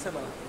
से बड़ा।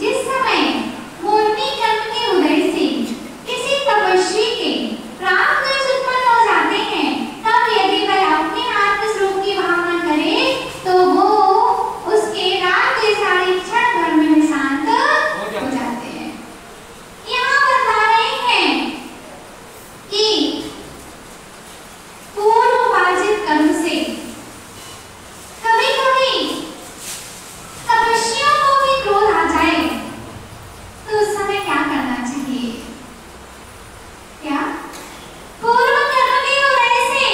जिस समय मोरनी कर्म के उदय से किसी तपस्वी के प्राण दोष उत्पन्न हो जाते हैं, तब यदि वह अपने आत्मस्वरूप की भावना करे तो वो उसके राग के सारे क्षण भर में शांत हो जाते हैं। यहाँ बता रहे हैं कि पूर्व उपार्जित कर्म से कभी कभी तपस्वियों को भी क्रोध आ जाए तो उस समय क्या करना चाहिए? क्या पूर्व कर्म के उदय से,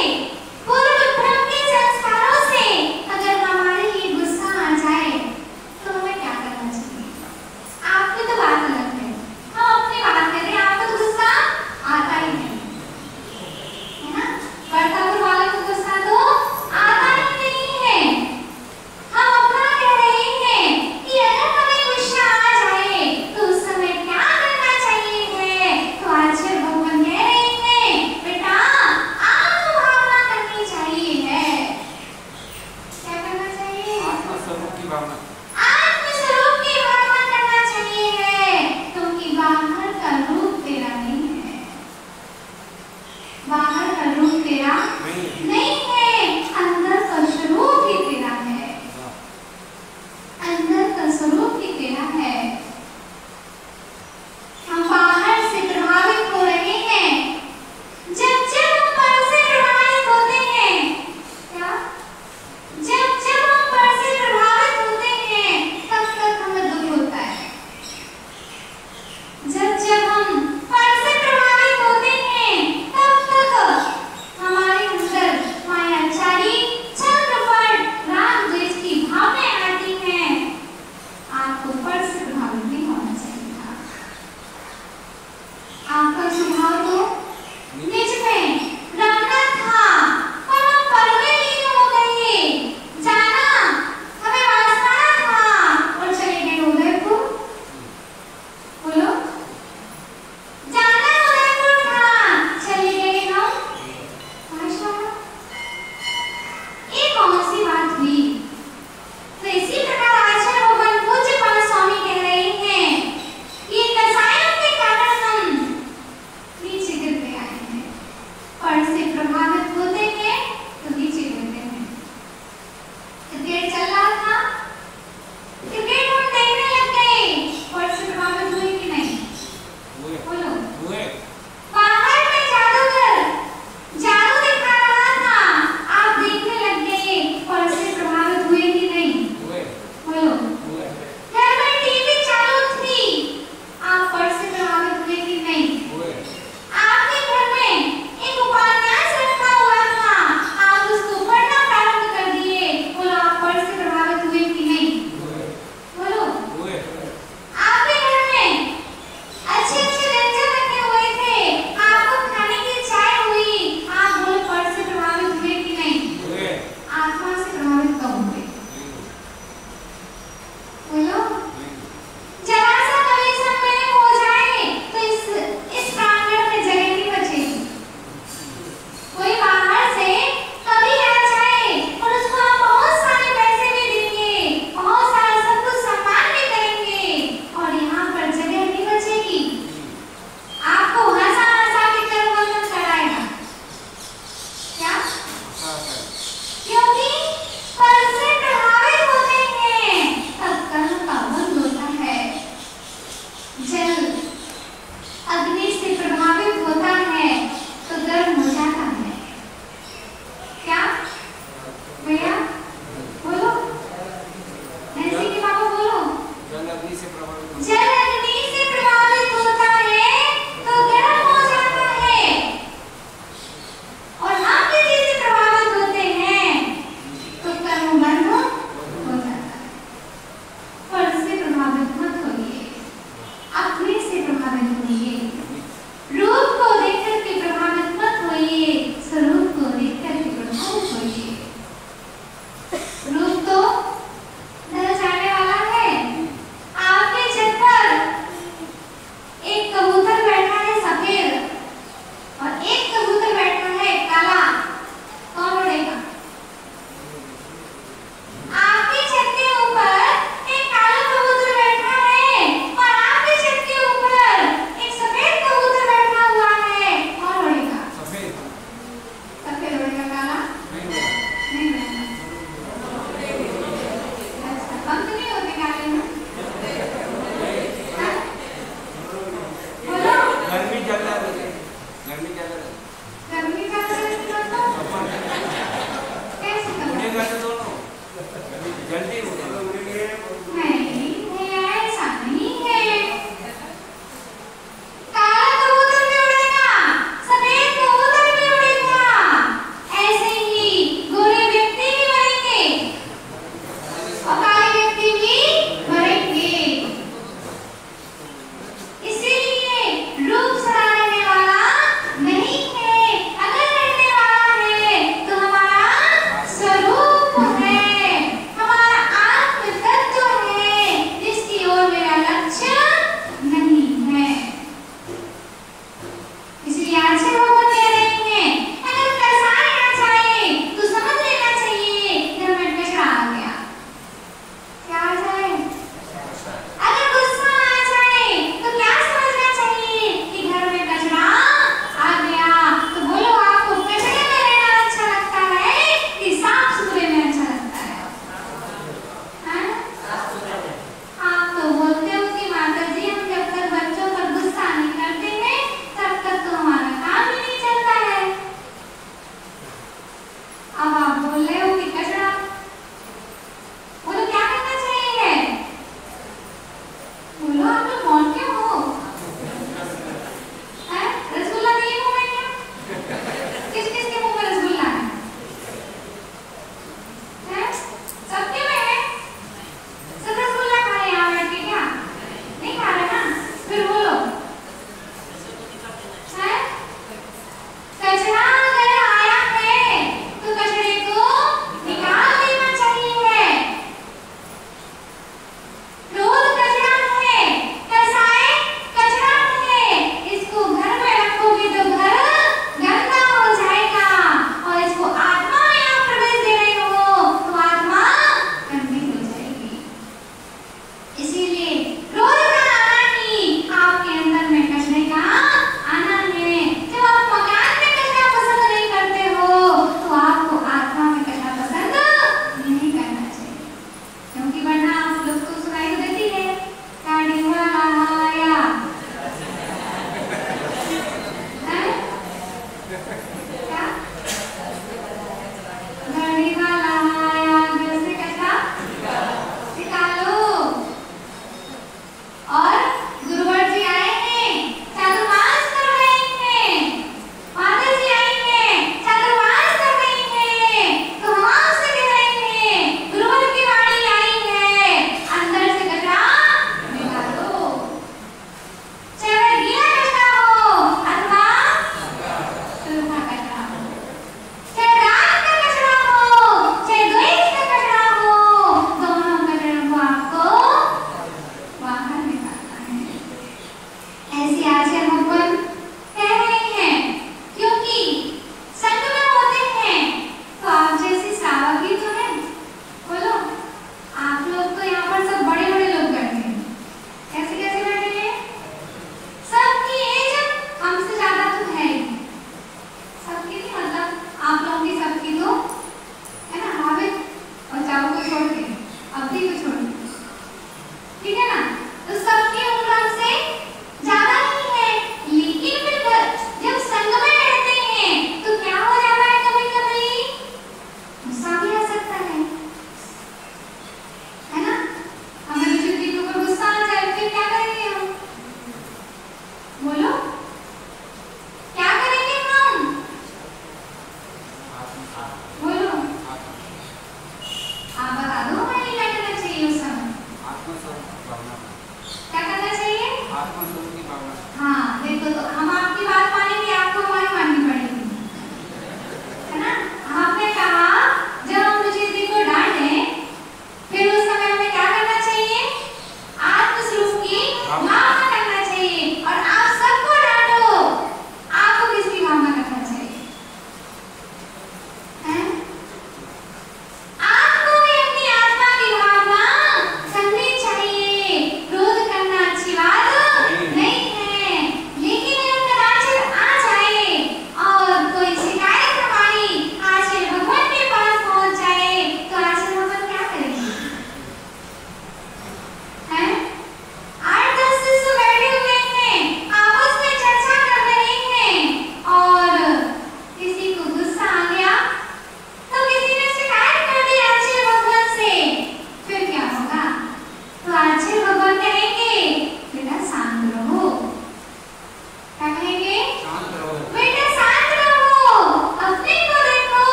पूर्व भ्रम के संस्कारों से अगर हमारे लिए गुस्सा आ जाए तो हमें क्या करना चाहिए? आपकी तो बात अलग है, हम अपनी बात कर रहे हैं। आपको तो गुस्सा आता ही नहीं है ना, बर्तापुर वाले को गुस्सा तो आता ही नहीं है। हम अपना कह रहे हैं कि अगर हमें गुस्सा आ जाए तो उस समय क्या करना चाहिए है? तो आचार्य भगवान कह रहे हैं, बेटा आत्म भावना करनी चाहिए है। क्या करना चाहिए? आत्मस्वरूप की भावना। आत्मस्वरूप की भावना करना चाहिए है, क्योंकि बाहर का रूप तेरा नहीं है, बाहर का रूप तेरा नहीं है, अंदर का स्वरूप ही तेरा है, अंदर का स्वरूप ही तेरा है। हम बाहर से प्रभावित हो रहे हैं, जब जब हम पर से प्रभावित होते हैं, क्या जब जब हम पर से प्रभावित होते हैं तब तक हमें दुख होता है। जब जब हम पर से प्रभावित होते हैं तब तक हमारे अंदर मायाचारी चंद्रपट राग द्वेष की भावनाएं आती हैं। आपको पर से प्रभावित नहीं होना चाहिए था। आपका स्वभाव तो निज में रखना था, पर हम पर में लीन हो गए। जाना हमें वासना था और चले गए उदयपुर। बोलो, जाना उदयपुर था, चले गए हम वासना। ये कौन सी बात हुई? तो इसी प्रकार आचार्य भगवान पूज्यपाद स्वामी कह रहे हैं, ये कसायों के कारण हम नीचे गिरते आए हैं। पर से प्रभावित होते हैं तो नीचे गिरते हैं। क्रिकेट चल रहा था, क्रिकेट हम देखने लग गए, पर से प्रभावित हुए कि नहीं? बोलो। बाहर में जादूगर जादू दिखा रहा था, आप देखने लग गए, पर से प्रभावित हुए कि नहीं? बोलो। घर में टीवी चालू थी, आप पर से प्रभावित हुए कि नहीं? आपके घर में एक उपन्यास रखा हुआ था, आप उसको पढ़ना प्रारंभ कर दिए, बोलो आप पर से प्रभावित हुए कि नहीं? बोलो। आपके घर में अच्छे अच्छे व्यंजन रखे हुए थे, आपको खाने की इच्छा हुई, आप बोलो पर से प्रभावित हुए कि नहीं? आत्मा से प्रभावित कब हुए? बोलो। जरा सा कभी सम्मेलन हो जाए तो इस प्रांगण में जगह नहीं बचेगी। कोई बाहर से कभी आ जाए और उसको हम बहुत सारे पैसे भी देंगे, बहुत सारा सब कुछ सम्मान भी करेंगे, और यहाँ पर जगह नहीं बचेगी। आपको हंसा हंसा के कर्मबंधन कराएगा। क्या? क्योंकि पर से प्रभावित होते हैं तब कर्म का बंध होता है। जल अग्नि से प्रभावित होता है तो गर्म हो जाता है। क्या भैया? बोलो। नैन्सी के पापा बोलो। जल अग्नि से प्रभावित होता है तो गर्म हो जाता है, और हम किसी से प्रभावित होते हैं तो कर्म बंद हो जाता है। पर से प्रभावित मत होइए, अपने से प्रभावित होइए। रूप को देख करके प्रभावित मत होइए, स्वरूप को देख करके प्रभावित होइए। रूप तो ढल जाने वाला है, आपके जब तक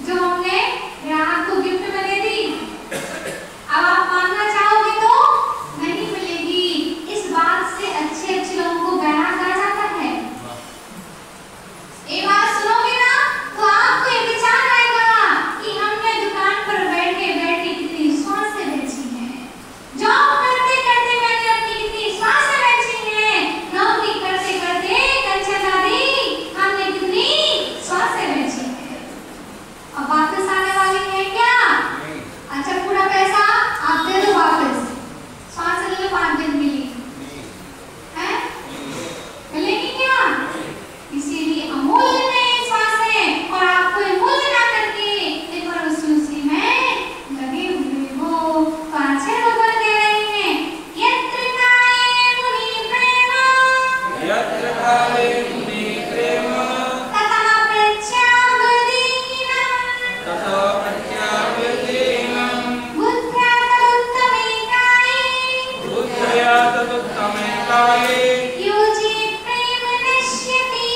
जो हमने ग्राहक को गिफ्ट में दे दी, अब आप मांगना चाहोगे तो नहीं मिलेगी। इस बात से अच्छे अच्छे लोगों को ग्राहक आ जाता है। ये बात सुनोगे ना तो आपको ये विचार आएगा कि हमने दुकान पर बैठे बैठे कितनी स्वास्थ्य बेची है, जॉब करते करते मैंने अपनी कितनी स्वास्थ्य बेची है, नौकरी करते करते कंचन दादी हमने कितनी स्वास्थ्य बेची है। अब वापस आने वाली है क्या? अच्छा, पूरा पैसा आप दे दो वापस, स्वास्थ्य ले लो, 5 दिन मिली है, मिलेगी क्या? इसीलिए अमूल्य है स्वास्थ्य, और आपको मूल्य ना करके एक बार उसी में लगे हुए हो। तो अच्छे लोग कह रहे हैं यत्र काये मुनि प्रेम तथा प्रत्यावदीनम् बुद्ध्या तदुत्तमे काये योजे प्रेम नश्यति।